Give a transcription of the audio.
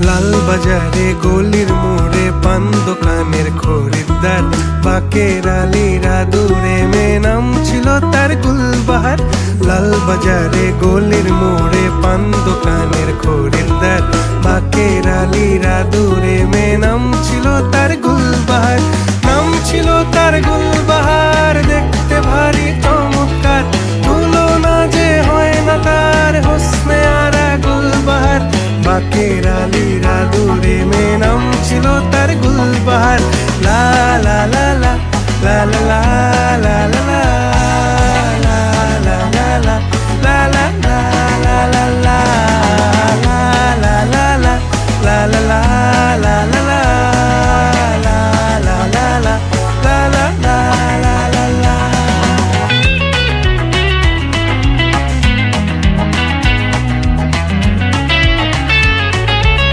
লাল বাজারে গলির মোড়ে পান দোকানের খরিদ্দার, বাকের আলীরা দূরে মেয়ে নাম ছিল তার গুলবাহার। লাল বাজারে গলির মোড়ে পান দোকানের খরিদ্দার, বাকের আলীরা দূরে মেয়ে নাম ছিল তার গুলবাহার। নাম ছিল তার গুলবাহার, দেখতে ভারী চমৎকার, তুলনা যে হয় না তার হোসনে আরা গুলবাহার। বাকের আলীরা দূরে মেয়ে নাম ছিল তার গুলবাহার। লা লা লা লা লা লা